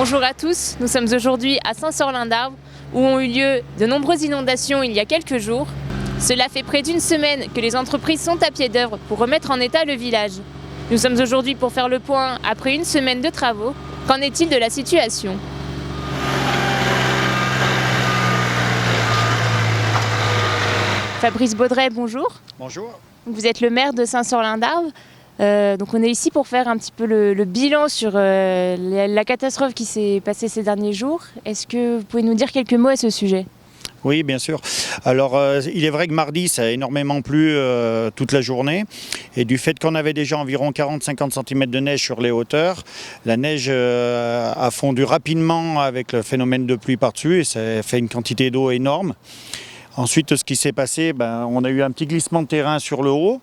Bonjour à tous, nous sommes aujourd'hui à Saint-Sorlin-d'Arves où ont eu lieu de nombreuses inondations il y a quelques jours. Cela fait près d'une semaine que les entreprises sont à pied d'œuvre pour remettre en état le village. Nous sommes aujourd'hui pour faire le point après une semaine de travaux. Qu'en est-il de la situation ? Fabrice Baudret, bonjour. Bonjour. Vous êtes le maire de Saint-Sorlin-d'Arves. Donc on est ici pour faire un petit peu le bilan sur la catastrophe qui s'est passée ces derniers jours. Est-ce que vous pouvez nous dire quelques mots à ce sujet ? Oui, bien sûr. Alors, il est vrai que mardi, ça a énormément plu toute la journée. Et du fait qu'on avait déjà environ 40-50 cm de neige sur les hauteurs, la neige a fondu rapidement avec le phénomène de pluie par-dessus et ça fait une quantité d'eau énorme. Ensuite, ce qui s'est passé, on a eu un petit glissement de terrain sur le haut.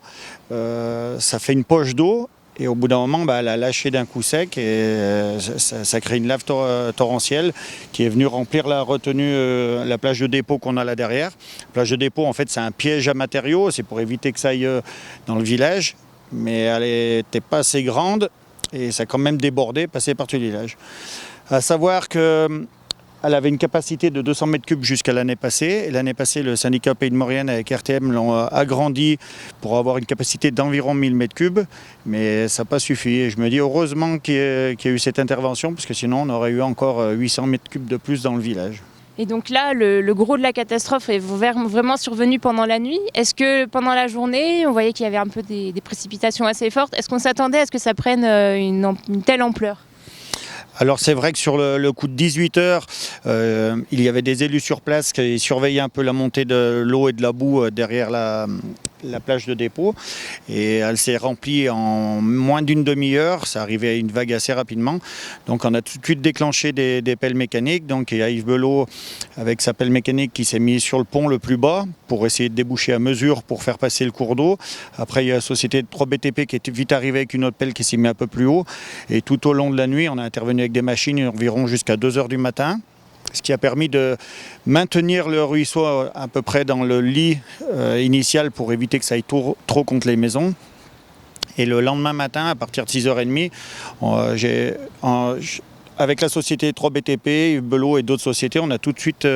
Ça fait une poche d'eau. Et au bout d'un moment, elle a lâché d'un coup sec et ça crée une lave torrentielle qui est venue remplir la retenue, la plage de dépôt qu'on a là derrière. La plage de dépôt, en fait, c'est un piège à matériaux, c'est pour éviter que ça aille dans le village. Mais elle n'était pas assez grande et ça a quand même débordé, passé par-dessus le village. À savoir que elle avait une capacité de 200 mètres cubes jusqu'à l'année passée. Et l'année passée, le syndicat Pays de Maurienne avec RTM l'ont agrandi pour avoir une capacité d'environ 1000 mètres cubes. Mais ça n'a pas suffi. Et je me dis heureusement qu'il y a eu cette intervention, parce que sinon on aurait eu encore 800 mètres cubes de plus dans le village. Et donc là, le gros de la catastrophe est vraiment survenu pendant la nuit. Est-ce que pendant la journée, on voyait qu'il y avait un peu des précipitations assez fortes ? Est-ce qu'on s'attendait à ce que ça prenne une telle ampleur ? Alors c'est vrai que sur le coup de 18 heures, il y avait des élus sur place qui surveillaient un peu la montée de l'eau et de la boue derrière la plage de dépôt. Et elle s'est remplie en moins d'une demi-heure. Ça arrivait à une vague assez rapidement. Donc on a tout de suite déclenché des pelles mécaniques. Donc il y a Yves Belot avec sa pelle mécanique qui s'est mise sur le pont le plus bas pour essayer de déboucher à mesure pour faire passer le cours d'eau. Après il y a la société de 3BTP qui est vite arrivée avec une autre pelle qui s'est mise un peu plus haut. Et tout au long de la nuit, on a intervenu avec des machines environ jusqu'à 2 heures du matin, ce qui a permis de maintenir le ruisseau à peu près dans le lit initial pour éviter que ça aille trop contre les maisons. Et le lendemain matin, à partir de 6h30, avec la société 3BTP, Yves Belot et d'autres sociétés, on a tout de suite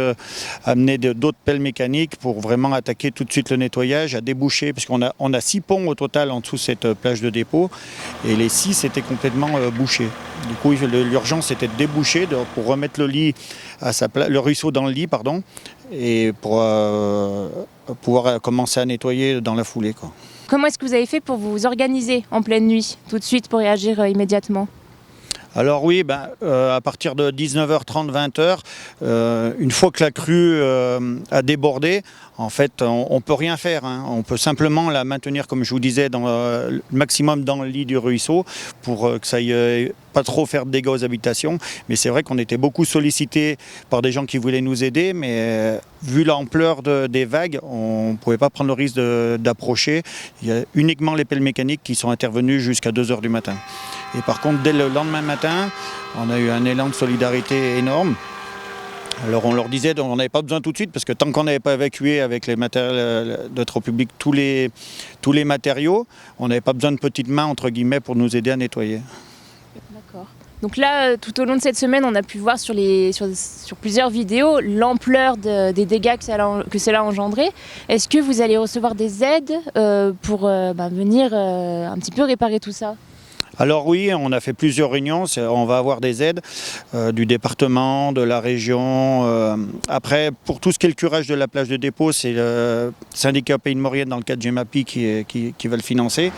amené d'autres pelles mécaniques pour vraiment attaquer tout de suite le nettoyage, à déboucher, parce qu'on a 6 ponts au total en dessous de cette plage de dépôt, et les 6 étaient complètement bouchés. Du coup, l'urgence était de déboucher pour remettre le ruisseau dans le lit, et pour pouvoir commencer à nettoyer dans la foulée, quoi. Comment est-ce que vous avez fait pour vous organiser en pleine nuit, tout de suite, pour réagir immédiatement ? Alors oui, à partir de 19h30, 20h, une fois que la crue a débordé, en fait, on ne peut rien faire. On peut simplement la maintenir, comme je vous disais, le maximum dans le lit du ruisseau pour que ça aille pas trop faire de dégâts aux habitations. Mais c'est vrai qu'on était beaucoup sollicités par des gens qui voulaient nous aider, mais vu l'ampleur des vagues, on ne pouvait pas prendre le risque d'approcher. Il y a uniquement les pelles mécaniques qui sont intervenues jusqu'à 2h du matin. Et par contre, dès le lendemain matin, on a eu un élan de solidarité énorme. Alors on leur disait qu'on n'avait pas besoin tout de suite, parce que tant qu'on n'avait pas évacué avec les matériels de travaux publics tous les matériaux, on n'avait pas besoin de petites mains, entre guillemets, pour nous aider à nettoyer. D'accord. Donc là, tout au long de cette semaine, on a pu voir sur plusieurs vidéos l'ampleur des dégâts que cela a engendré. Est-ce que vous allez recevoir des aides pour venir un petit peu réparer tout ça ? Alors oui, on a fait plusieurs réunions, on va avoir des aides du département, de la région. Après, pour tout ce qui est le curage de la plage de dépôt, c'est le syndicat Pays de Maurienne dans le cadre GEMAPI qui va le financer.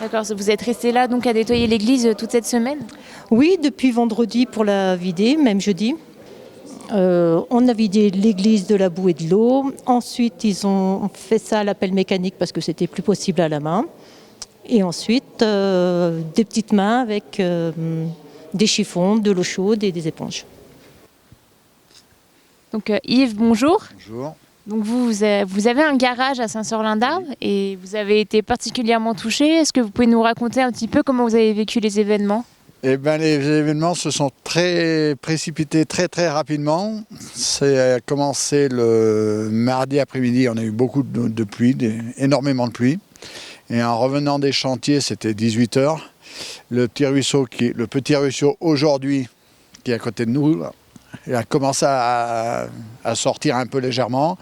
D'accord, vous êtes resté là donc à nettoyer l'église toute cette semaine ? Oui, depuis vendredi pour la vider, même jeudi. On a vidé l'église de la boue et de l'eau. Ensuite, ils ont fait ça à la pelle mécanique parce que c'était plus possible à la main. Et ensuite, des petites mains avec des chiffons, de l'eau chaude et des éponges. Donc Yves, bonjour. Bonjour. Donc vous avez un garage à Saint-Sorlin-d'Arves et vous avez été particulièrement touché. Est-ce que vous pouvez nous raconter un petit peu comment vous avez vécu les événements ? Eh ben, les événements se sont très précipités très rapidement. Ça a commencé le mardi après-midi, on a eu beaucoup de pluie, énormément de pluie. Et en revenant des chantiers, c'était 18 h. Le petit ruisseau aujourd'hui, qui est à côté de nous, il a commencé à sortir un peu légèrement.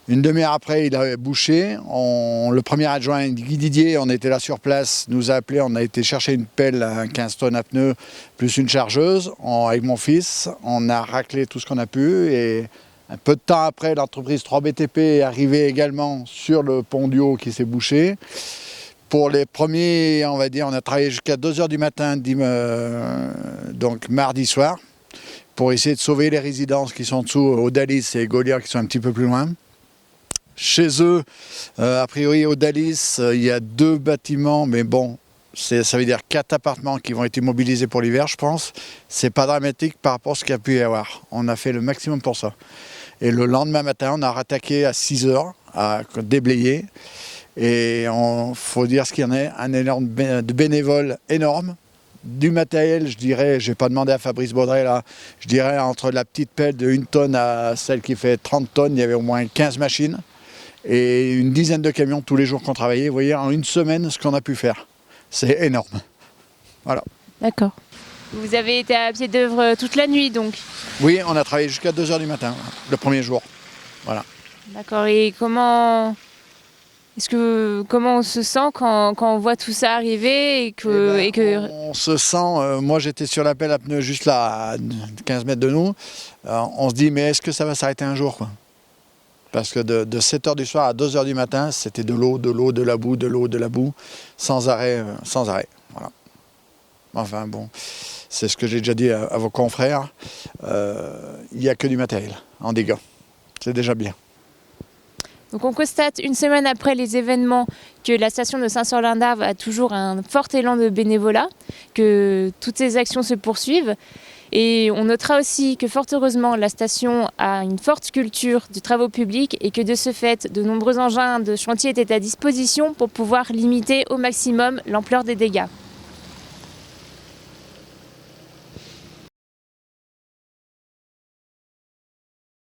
Une demi-heure après, il avait bouché. Le premier adjoint, Guy Didier, on était là sur place, nous a appelé. On a été chercher une pelle à 15 tonnes à pneus, plus une chargeuse. Avec mon fils, on a raclé tout ce qu'on a pu. Et un peu de temps après, l'entreprise 3BTP est arrivée également sur le pont du Haut qui s'est bouché. Pour les premiers, on va dire, on a travaillé jusqu'à 2 h du matin, donc mardi soir, pour essayer de sauver les résidences qui sont en dessous, Odalis et Goliath, qui sont un petit peu plus loin. Chez eux, a priori, au Dalis, il y a 2 bâtiments, mais bon, ça veut dire 4 appartements qui vont être immobilisés pour l'hiver, je pense. C'est pas dramatique par rapport à ce qu'il y a pu y avoir. On a fait le maximum pour ça. Et le lendemain matin, on a rattaqué à 6 h, à déblayer. Et il faut dire ce qu'il y en a, un énorme de bénévoles énorme. Du matériel, je dirais, je n'ai pas demandé à Fabrice Baudret là, je dirais entre la petite pelle de 1 tonne à celle qui fait 30 tonnes, il y avait au moins 15 machines. Et une dizaine de camions tous les jours qu'on travaillait. Vous voyez, en une semaine, ce qu'on a pu faire. C'est énorme. Voilà. D'accord. Vous avez été à pied d'œuvre toute la nuit, donc? Oui, on a travaillé jusqu'à 2 h du matin, le premier jour. Voilà. D'accord. Et comment on se sent quand on voit tout ça arriver On se sent, moi j'étais sur la pelle à pneus juste là, à 15 mètres de nous. On se dit, mais est-ce que ça va s'arrêter un jour, quoi? Parce que de 7 h du soir à 2 h du matin, c'était de l'eau, de la boue, sans arrêt. Voilà. Enfin bon, c'est ce que j'ai déjà dit à vos confrères. Il n'y a que du matériel en dégâts. C'est déjà bien. Donc on constate une semaine après les événements que la station de Saint-Sorlin-d'Arves a toujours un fort élan de bénévolat, que toutes ces actions se poursuivent. Et on notera aussi que fort heureusement la station a une forte culture du travaux publics et que de ce fait de nombreux engins de chantier étaient à disposition pour pouvoir limiter au maximum l'ampleur des dégâts.